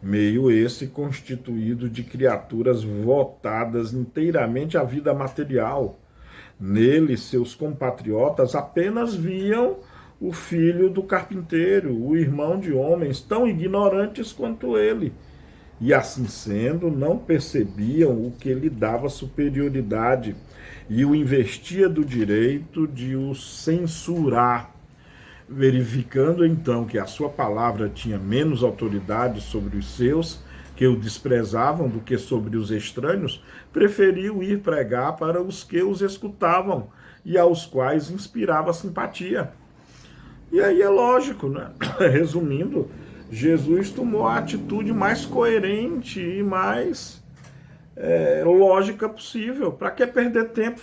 meio esse constituído de criaturas votadas inteiramente à vida material. Nele, seus compatriotas apenas viam o filho do carpinteiro, o irmão de homens tão ignorantes quanto ele, e assim sendo, não percebiam o que lhe dava superioridade e o investia do direito de o censurar. Verificando então que a sua palavra tinha menos autoridade sobre os seus, que o desprezavam, do que sobre os estranhos, preferiu ir pregar para os que os escutavam e aos quais inspirava simpatia. E aí é lógico, né? Resumindo, Jesus tomou a atitude mais coerente e mais lógica possível. Para que perder tempo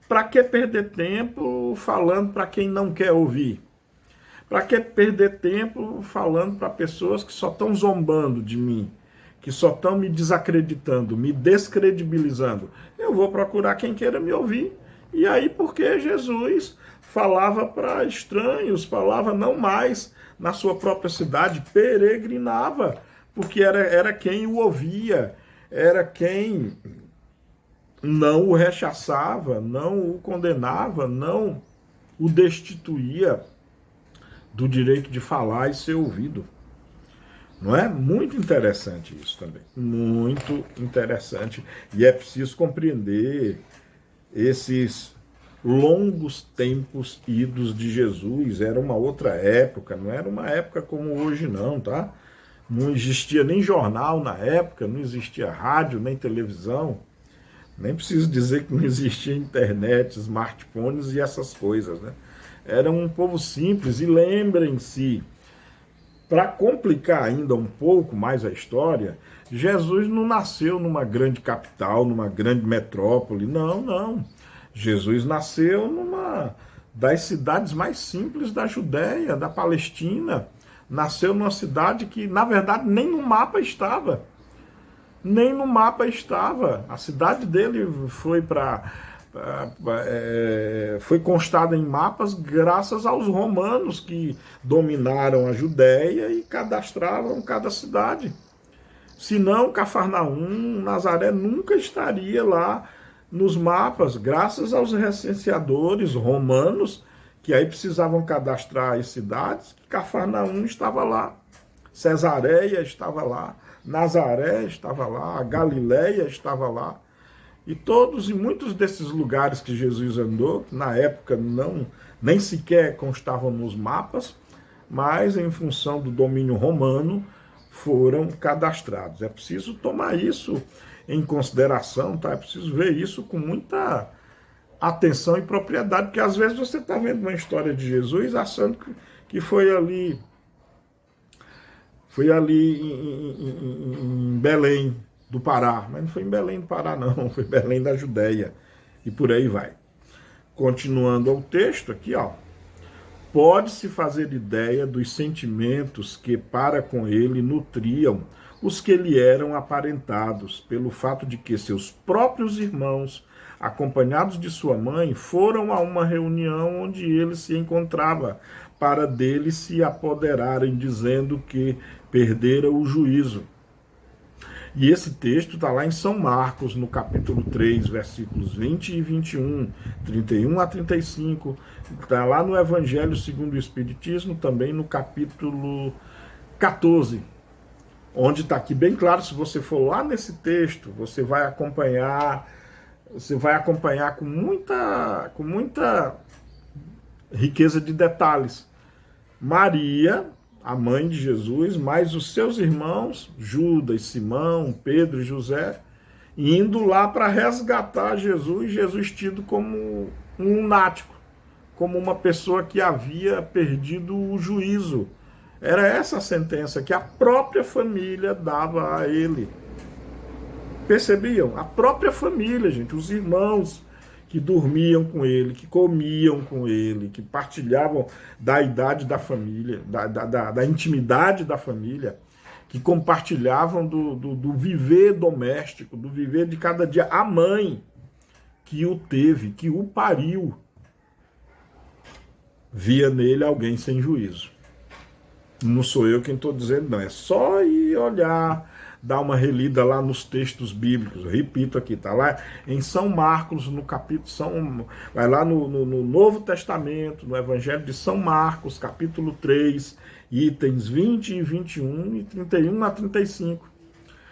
Para que perder tempo falando para quem não quer ouvir? Para que perder tempo falando para pessoas que só estão zombando de mim, que só estão me desacreditando, me descredibilizando? Eu vou procurar quem queira me ouvir. E aí, porque Jesus falava para estranhos, falava não mais na sua própria cidade, peregrinava, porque era quem o ouvia, era quem não o rechaçava, não o condenava, não o destituía do direito de falar e ser ouvido. Não é? Muito interessante isso também. Muito interessante. E é preciso compreender esses longos tempos idos de Jesus. Era uma outra época, não era uma época como hoje não, tá? Não existia nem jornal na época, não existia rádio, nem televisão. Nem preciso dizer que não existia internet, smartphones e essas coisas, né? Era um povo simples. E lembrem-se, para complicar ainda um pouco mais a história, Jesus não nasceu numa grande capital, numa grande metrópole. Não, não. Jesus nasceu numa das cidades mais simples da Judéia, da Palestina. Nasceu numa cidade que, na verdade, nem no mapa estava. Nem no mapa estava. A cidade dele foi constada em mapas graças aos romanos, que dominaram a Judéia e cadastravam cada cidade. Senão, Cafarnaum, Nazaré nunca estaria lá nos mapas, graças aos recenseadores romanos, que aí precisavam cadastrar as cidades. Cafarnaum estava lá, Cesareia estava lá, Nazaré estava lá, a Galileia estava lá. E todos e muitos desses lugares que Jesus andou, que na época nem sequer constavam nos mapas, mas em função do domínio romano foram cadastrados. É preciso tomar isso em consideração, tá? É preciso ver isso com muita atenção e propriedade, porque às vezes você está vendo uma história de Jesus achando que foi ali em Belém do Pará, mas não foi em Belém do Pará não, foi em Belém da Judéia, e por aí vai. Continuando ao texto aqui, ó, pode-se fazer ideia dos sentimentos que para com ele nutriam os que lhe eram aparentados, pelo fato de que seus próprios irmãos, acompanhados de sua mãe, foram a uma reunião onde ele se encontrava, para dele se apoderarem, dizendo que perdera o juízo. E esse texto está lá em São Marcos, no capítulo 3, versículos 20 e 21, 31 a 35. Está lá no Evangelho segundo o Espiritismo, também no capítulo 14, onde está aqui bem claro. Se você for lá nesse texto, você vai acompanhar com muita riqueza de detalhes. Maria, a mãe de Jesus, mais os seus irmãos, Judas, Simão, Pedro e José, indo lá para resgatar Jesus tido como um lunático, como uma pessoa que havia perdido o juízo, Era essa a sentença que a própria família dava a ele. Percebiam? A própria família, gente, os irmãos que dormiam com ele, que comiam com ele, que partilhavam da idade da família, da intimidade da família, que compartilhavam do viver doméstico, do viver de cada dia. A mãe que o teve, que o pariu, via nele alguém sem juízo. Não sou eu quem estou dizendo, não. É só ir olhar, dar uma relida lá nos textos bíblicos. Eu repito aqui, tá lá em São Marcos, no capítulo vai lá no Novo Testamento, no Evangelho de São Marcos, capítulo 3, itens 20 e 21 e 31 a 35.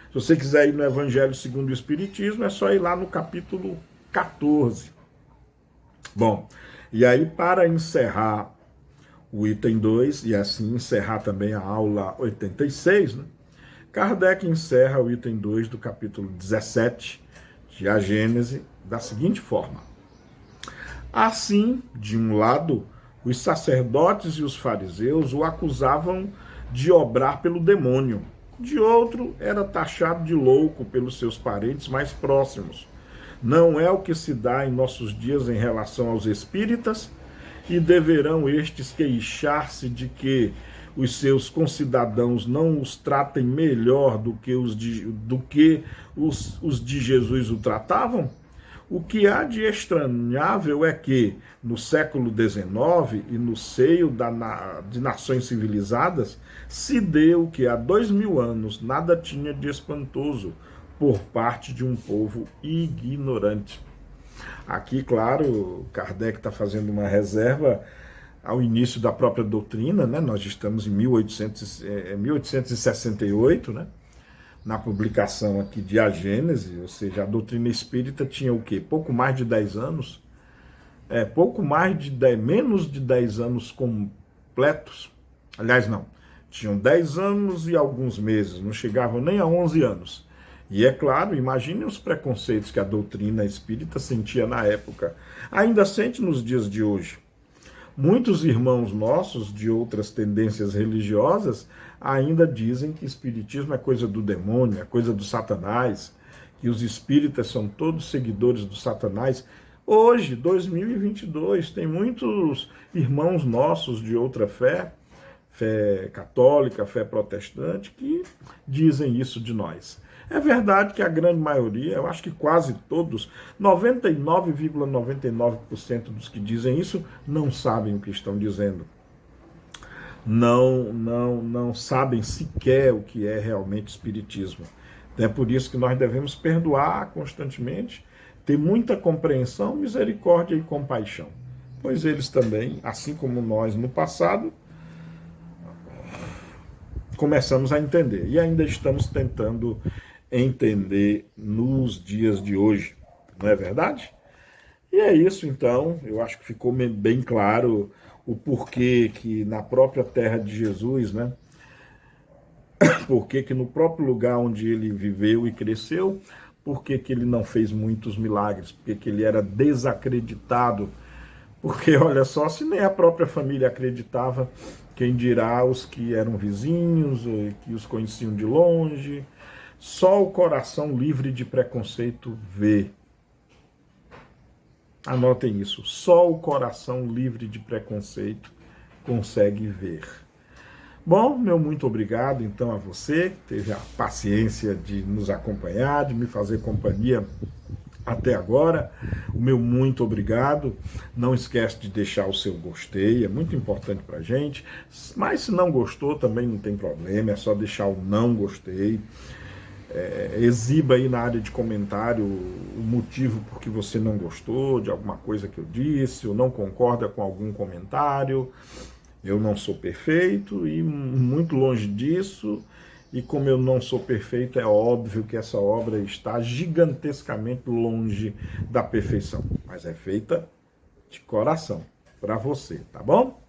Se você quiser ir no Evangelho segundo o Espiritismo, é só ir lá no capítulo 14. Bom, e aí para encerrar o item 2, e assim encerrar também a aula 86, né? Kardec encerra o item 2 do capítulo 17 de A Gênese da seguinte forma: assim, de um lado, os sacerdotes e os fariseus o acusavam de obrar pelo demônio. De outro, era taxado de louco pelos seus parentes mais próximos. Não é o que se dá em nossos dias em relação aos espíritas, e deverão estes queixar-se de que os seus concidadãos não os tratem melhor do que os de Jesus o tratavam? O que há de estranhável é que, no século XIX e no seio de nações civilizadas, se deu o que há 2000 anos nada tinha de espantoso por parte de um povo ignorante. Aqui, claro, Kardec está fazendo uma reserva ao início da própria doutrina, né? Nós estamos em 1868, né? Na publicação aqui de A Gênese, ou seja, a doutrina espírita tinha o quê? Pouco mais de 10 anos, menos de 10 anos completos. Aliás, não, tinham 10 anos e alguns meses, não chegavam nem a 11 anos. E é claro, imagine os preconceitos que a doutrina espírita sentia na época. Ainda sente nos dias de hoje. Muitos irmãos nossos de outras tendências religiosas ainda dizem que espiritismo é coisa do demônio, é coisa do Satanás, que os espíritas são todos seguidores do Satanás. Hoje, 2022, tem muitos irmãos nossos de outra fé, fé católica, fé protestante, que dizem isso de nós. É verdade que a grande maioria, eu acho que quase todos, 99,99% dos que dizem isso, não sabem o que estão dizendo. Não sabem sequer o que é realmente espiritismo. É por isso que nós devemos perdoar constantemente, ter muita compreensão, misericórdia e compaixão. Pois eles também, assim como nós no passado, começamos a entender. E ainda estamos tentando entender nos dias de hoje, não é verdade? E é isso, então, eu acho que ficou bem claro o porquê que na própria terra de Jesus, né? Porquê que no próprio lugar onde ele viveu e cresceu, porquê que ele não fez muitos milagres, porque que ele era desacreditado, porque olha só, se nem a própria família acreditava, quem dirá os que eram vizinhos, que os conheciam de longe. Só o coração livre de preconceito vê. Anotem isso. Só o coração livre de preconceito consegue ver. Bom, meu muito obrigado então a você que teve a paciência de nos acompanhar, de me fazer companhia até agora. O meu muito obrigado. Não esquece de deixar o seu gostei, é muito importante pra gente. Mas se não gostou também não tem problema, é só deixar o não gostei. Exiba aí na área de comentário o motivo por que você não gostou de alguma coisa que eu disse, ou não concorda com algum comentário. Eu não sou perfeito e muito longe disso, e como eu não sou perfeito, é óbvio que essa obra está gigantescamente longe da perfeição, mas é feita de coração, para você, tá bom?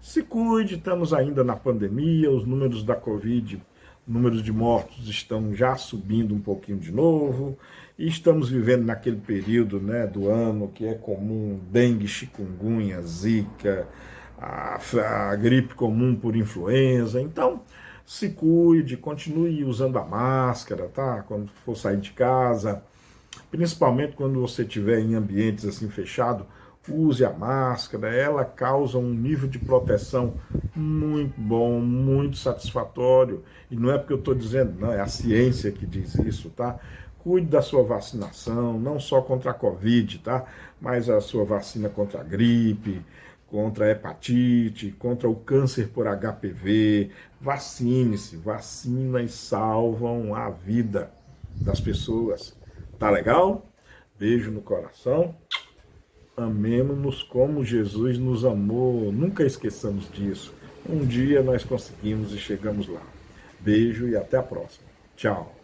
Se cuide, estamos ainda na pandemia, os números da Covid, números de mortos estão já subindo um pouquinho de novo, e estamos vivendo naquele período, né, do ano que é comum dengue, chikungunya, zika, a gripe comum por influenza. Então, se cuide, continue usando a máscara, tá? Quando for sair de casa, principalmente quando você estiver em ambientes assim fechados, use a máscara, ela causa um nível de proteção muito bom, muito satisfatório, e não é porque eu estou dizendo, não, é a ciência que diz isso, tá? Cuide da sua vacinação, não só contra a Covid, tá? Mas a sua vacina contra a gripe, contra a hepatite, contra o câncer por HPV. Vacine-se, vacinas salvam a vida das pessoas. Tá legal? Beijo no coração. Amemos-nos como Jesus nos amou. Nunca esqueçamos disso. Um dia nós conseguimos e chegamos lá. Beijo e até a próxima. Tchau.